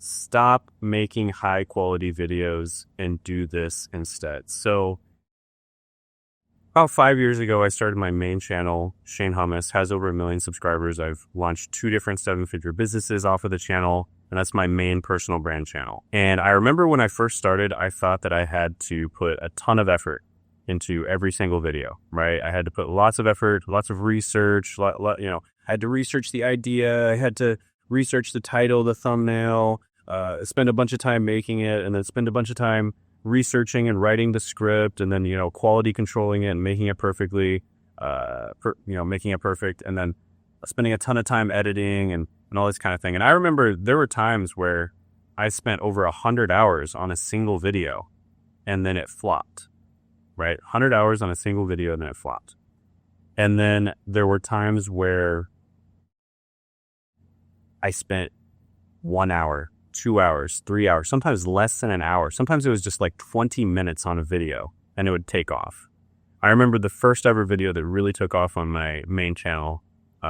stop making high quality videos and do this instead. So about 5 years ago, I started my main channel. Shane Hummus has over 1 million subscribers. I've launched 2 different 7-figure businesses off of the channel, and that's my main personal brand channel. And I remember when I first started, I thought that I had to put a ton of effort into every single video, right? I had to put lots of effort, lots of research, I had to research the idea. I had to research the title, the thumbnail, spend a bunch of time making it, and then spend a bunch of time researching and writing the script, and then, quality controlling it and making it perfectly, making it perfect, and then spending a ton of time editing and all this kind of thing. And I remember there were times where I spent over 100 hours on a single video and then it flopped, right? 100 hours on a single video and then it flopped. And then there were times where I spent 1 hour, 2 hours, 3 hours, sometimes less than an hour. Sometimes it was just like 20 minutes on a video and it would take off. I remember the first ever video that really took off on my main channel,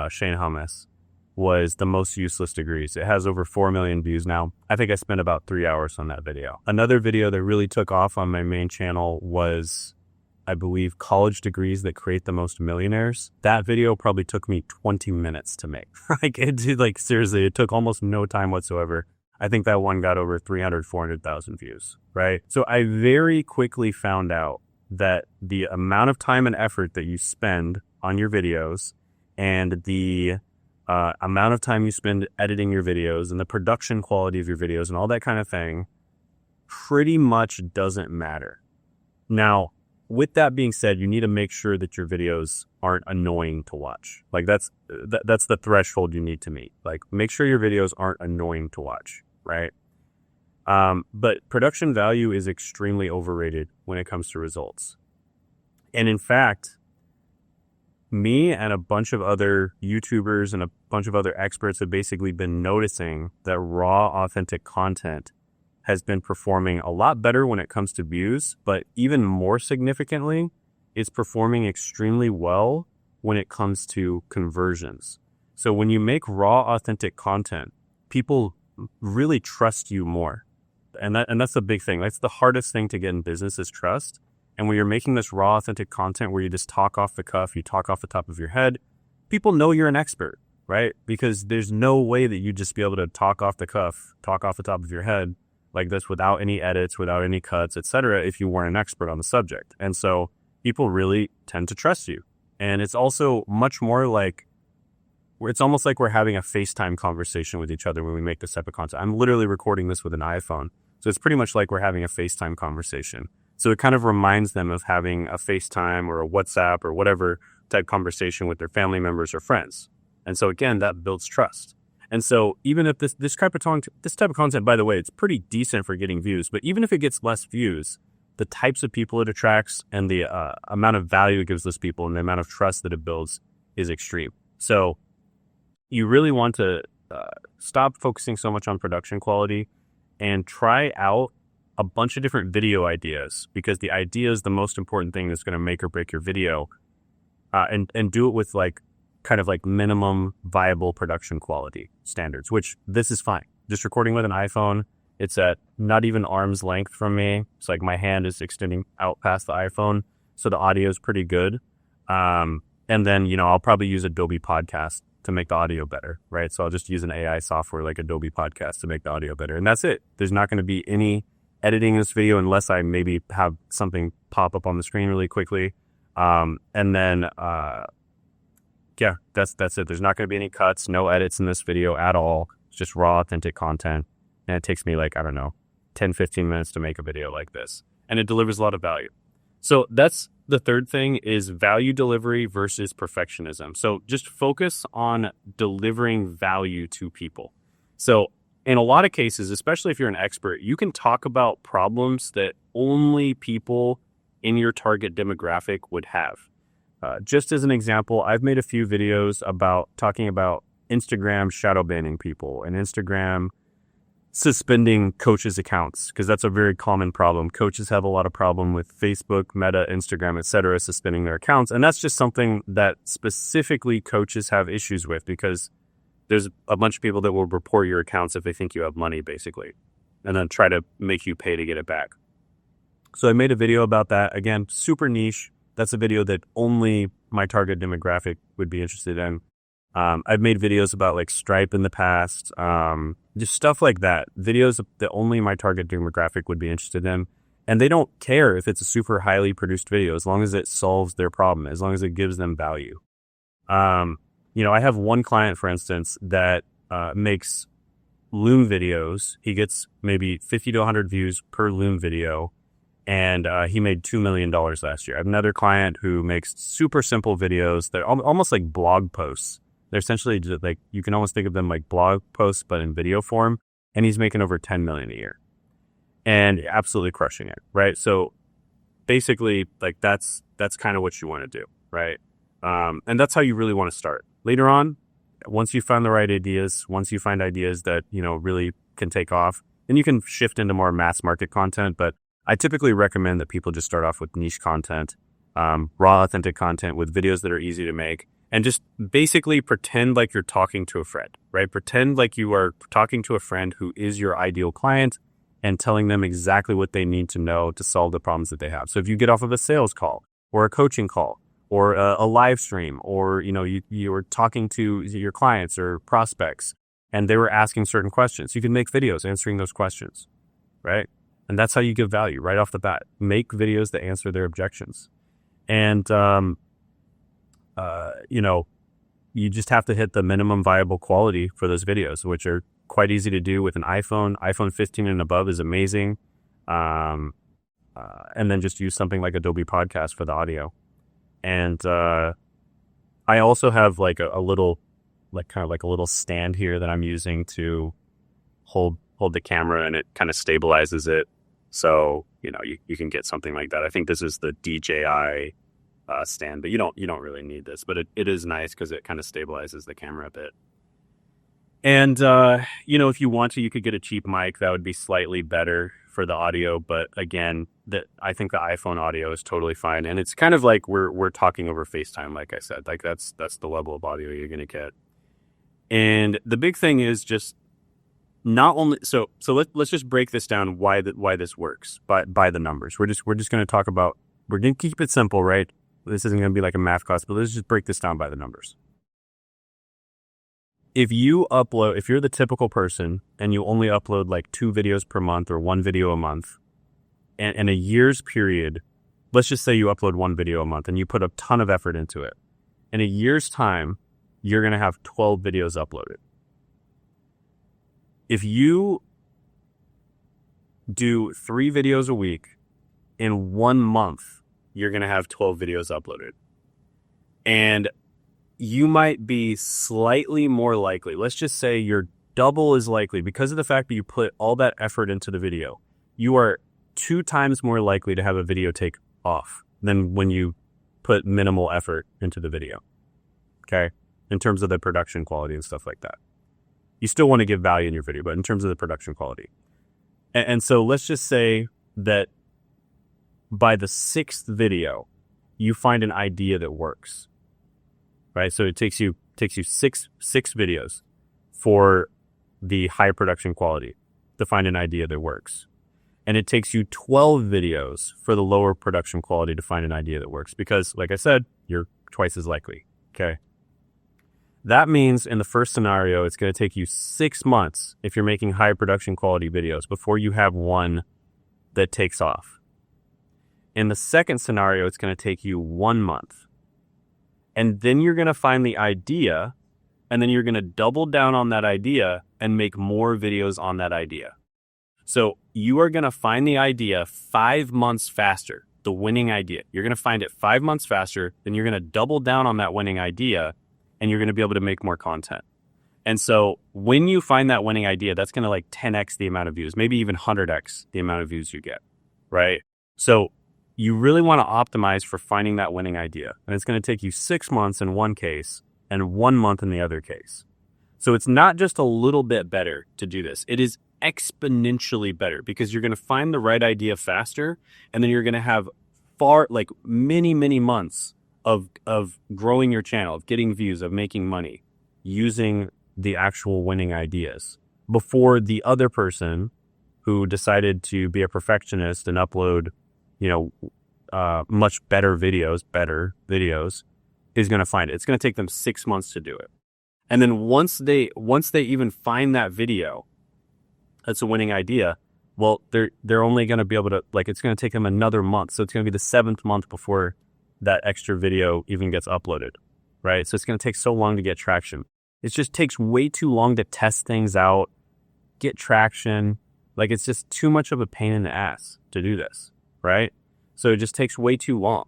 Shane Hummus, was the most useless degrees. It has over 4 million views now. I think I spent about 3 hours on that video. Another video that really took off on my main channel was, I believe, college degrees that create the most millionaires. That video probably took me 20 minutes to make. Seriously, it took almost no time whatsoever. I think that one got over 300, 400,000 views, right? So I very quickly found out that the amount of time and effort that you spend on your videos and the amount of time you spend editing your videos and the production quality of your videos and all that kind of thing pretty much doesn't matter. Now, with that being said, you need to make sure that your videos aren't annoying to watch. Like that's the threshold you need to meet. Like, make sure your videos aren't annoying to watch, right? But production value is extremely overrated when it comes to results. And in fact, me and a bunch of other YouTubers and a bunch of other experts have basically been noticing that raw, authentic content has been performing a lot better when it comes to views, but even more significantly, it's performing extremely well when it comes to conversions. So when you make raw, authentic content, people really trust you more. And that's the big thing. That's the hardest thing to get in business, is trust. And when you're making this raw, authentic content where you just talk off the cuff, you talk off the top of your head, people know you're an expert, right? Because there's no way that you'd just be able to talk off the cuff, talk off the top of your head like this without any edits, without any cuts, etc., if you weren't an expert on the subject. And so people really tend to trust you. And it's also much more like, it's almost like we're having a FaceTime conversation with each other when we make this type of content. I'm literally recording this with an iPhone. So it's pretty much like we're having a FaceTime conversation. So it kind of reminds them of having a FaceTime or a WhatsApp or whatever type conversation with their family members or friends. And so again, that builds trust. And so even if this type of content, by the way, it's pretty decent for getting views, but even if it gets less views, the types of people it attracts and the amount of value it gives those people and the amount of trust that it builds is extreme. So you really want to stop focusing so much on production quality and try out a bunch of different video ideas, because the idea is the most important thing that's going to make or break your video, and do it with kind of minimum viable production quality standards, which this is fine. Just recording with an iPhone, it's at not even arm's length from me. It's like my hand is extending out past the iPhone. So the audio is pretty good. And then, I'll probably use Adobe Podcast to make the audio better, right? So I'll just use an AI software like Adobe Podcast to make the audio better. And that's it. There's not going to be any editing this video unless I maybe have something pop up on the screen really quickly. Yeah, that's it. There's not going to be any cuts, no edits in this video at all. It's just raw, authentic content. And it takes me 10, 15 minutes to make a video like this. And it delivers a lot of value. So that's the third thing, is value delivery versus perfectionism. So just focus on delivering value to people. So in a lot of cases, especially if you're an expert, you can talk about problems that only people in your target demographic would have. Just as an example, I've made a few videos about talking about Instagram shadow banning people and Instagram suspending coaches' accounts, because that's a very common problem. Coaches have a lot of problem with Facebook, Meta, Instagram, etc., suspending their accounts. And that's just something that specifically coaches have issues with, because There's a bunch of people that will report your accounts if they think you have money, basically, and then try to make you pay to get it back. So I made a video about that. Again, super niche. That's a video that only my target demographic would be interested in. I've made videos about like Stripe in the past, just stuff like that. Videos that only my target demographic would be interested in. And they don't care if it's a super highly produced video, as long as it solves their problem, as long as it gives them value. I have one client, for instance, that makes Loom videos. He gets maybe 50 to 100 views per Loom video. And he made $2 million last year. I have another client who makes super simple videos. They're almost like blog posts. They're essentially just like, you can almost think of them like blog posts, but in video form. And he's making over 10 million a year and absolutely crushing it. Right. So basically, like that's kind of what you want to do. Right. And that's how you really want to start. Later on, once you find the right ideas, once you find ideas that, really can take off, then you can shift into more mass market content. But I typically recommend that people just start off with niche content, raw, authentic content with videos that are easy to make, and just basically pretend like you're talking to a friend, right? Pretend like you are talking to a friend who is your ideal client and telling them exactly what they need to know to solve the problems that they have. So if you get off of a sales call or a coaching call or a live stream, or, you were talking to your clients or prospects and they were asking certain questions, you can make videos answering those questions, right? And that's how you give value right off the bat. Make videos that answer their objections. And, you just have to hit the minimum viable quality for those videos, which are quite easy to do with an iPhone. iPhone 15 and above is amazing. And then just use something like Adobe Podcast for the audio. And I also have like a little, like kind of like a little stand here that I'm using to hold the camera, and it kind of stabilizes it. So, you can get something like that. I think this is the DJI stand, but you don't really need this, but it is nice because it kind of stabilizes the camera a bit. And, if you want to, you could get a cheap mic that would be slightly better for the audio. But again, I think the iPhone audio is totally fine. And it's kind of like we're talking over FaceTime, like I said, like that's the level of audio you're going to get. And the big thing is just not only, so let's just break this down, why this works by the numbers. We're just going to talk about, we're going to keep it simple, right? This isn't going to be like a math class, but let's just break this down by the numbers. If you're the typical person and you only upload like 2 videos per month or 1 video a month, and in a year's period, let's just say you upload 1 video a month and you put a ton of effort into it. In a year's time, you're going to have 12 videos uploaded. If you do 3 videos a week in 1 month, you're going to have 12 videos uploaded. And you might be slightly more likely. Let's just say you're double as likely because of the fact that you put all that effort into the video. You are 2 times more likely to have a video take off than when you put minimal effort into the video. Okay? In terms of the production quality and stuff like that. You still want to give value in your video, but in terms of the production quality. And so let's just say that by the 6th video, you find an idea that works, right? So it takes you six videos for the high production quality to find an idea that works. And it takes you 12 videos for the lower production quality to find an idea that works. Because like I said, you're twice as likely. Okay. That means in the first scenario, it's going to take you 6 months if you're making high production quality videos before you have one that takes off. In the second scenario, it's going to take you 1 month. And then you're going to find the idea, and then you're going to double down on that idea and make more videos on that idea. So you are going to find the idea 5 months faster, the winning idea. You're going to find it 5 months faster, then you're going to double down on that winning idea, and you're going to be able to make more content. And so when you find that winning idea, that's going to like 10x the amount of views, maybe even 100x the amount of views you get, right? So you really want to optimize for finding that winning idea. And it's going to take you 6 months in one case and 1 month in the other case. So it's not just a little bit better to do this. It is exponentially better because you're going to find the right idea faster. And then you're going to have many, many months of growing your channel, of getting views, of making money using the actual winning ideas before the other person who decided to be a perfectionist and upload, much better videos is going to find it. It's going to take them 6 months to do it. And then once they even find that video that's a winning idea, well, they're only going to be able to, it's going to take them another month. So it's going to be the 7th month before that extra video even gets uploaded, right? So it's going to take so long to get traction. It just takes way too long to test things out, get traction. It's just too much of a pain in the ass to do this, right? So it just takes way too long.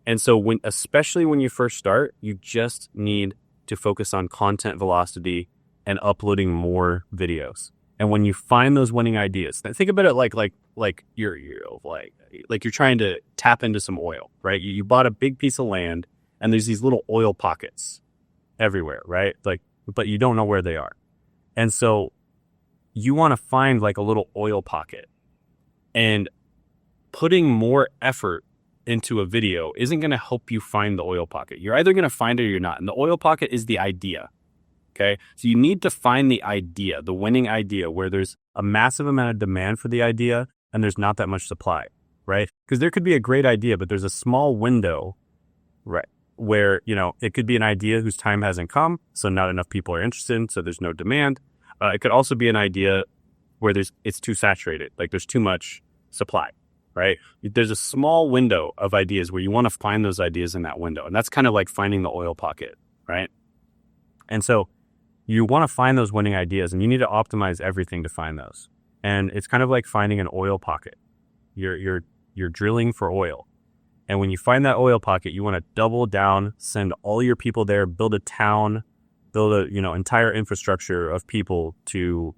And so especially when you first start, you just need to focus on content velocity and uploading more videos. And when you find those winning ideas, think about it like you're trying to tap into some oil, right? You bought a big piece of land and there's these little oil pockets everywhere, right? But you don't know where they are. And so you want to find a little oil pocket, and putting more effort into a video isn't going to help you find the oil pocket. You're either going to find it or you're not. And the oil pocket is the idea. Okay. So you need to find the idea, the winning idea, where there's a massive amount of demand for the idea and there's not that much supply, right? Because there could be a great idea, but there's a small window, right, where, it could be an idea whose time hasn't come. So not enough people are interested in, so there's no demand. It could also be an idea where it's too saturated, there's too much supply, right? There's a small window of ideas where you want to find those ideas in that window. And that's kind of like finding the oil pocket, right? And so you want to find those winning ideas, and you need to optimize everything to find those. And it's kind of like finding an oil pocket. You're drilling for oil. And when you find that oil pocket, you want to double down, send all your people there, build a town, build a, entire infrastructure of people to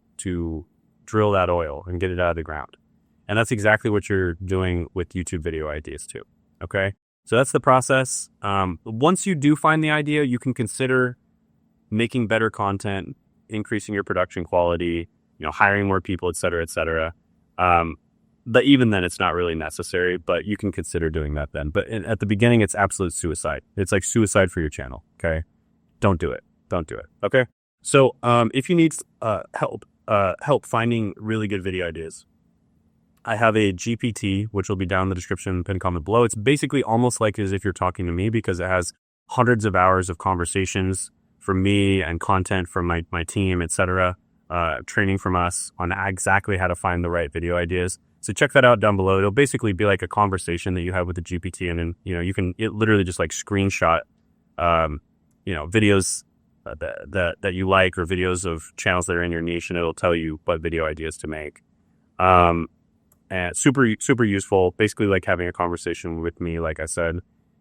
drill that oil and get it out of the ground. And that's exactly what you're doing with YouTube video ideas too. Okay. So that's the process. Once you do find the idea, you can consider making better content, increasing your production quality, hiring more people, et cetera, et cetera. But even then it's not really necessary, but you can consider doing that then. But at the beginning, it's absolute suicide. It's like suicide for your channel. Okay. Don't do it. Don't do it. Okay. So, if you need, help finding really good video ideas, I have a GPT, which will be down in the description, pinned comment below. It's basically almost like as if you're talking to me, because it has hundreds of hours of conversations from me and content from my team, et cetera, training from us on exactly how to find the right video ideas. So check that out down below. It'll basically be like a conversation that you have with the GPT, and then, it literally just screenshot, videos that you like, or videos of channels that are in your niche, and it'll tell you what video ideas to make. And super useful, basically like having a conversation with me, like I said,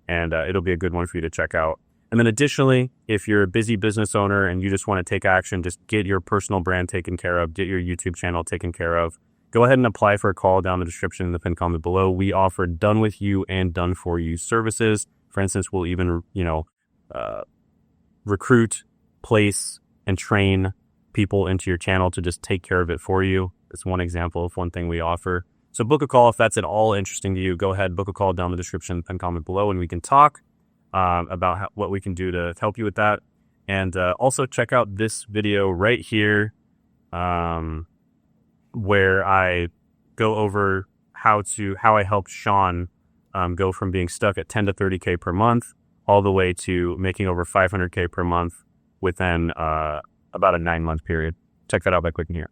and it'll be a good one for you to check out. And then additionally, if you're a busy business owner and you just want to take action, just get your personal brand taken care of, get your YouTube channel taken care of, go ahead and apply for a call down in the description in the pinned comment below. We offer done with you and done for you services. For instance, we'll even, recruit, place, and train people into your channel to just take care of it for you. It's one example of one thing we offer. So book a call if that's at all interesting to you. Go ahead, book a call down in the description and comment below, and we can talk about what we can do to help you with that. And also check out this video right here, where I go over how I helped Sean go from being stuck at 10 to 30K per month all the way to making over 500K per month within about a 9-month period. Check that out by clicking here.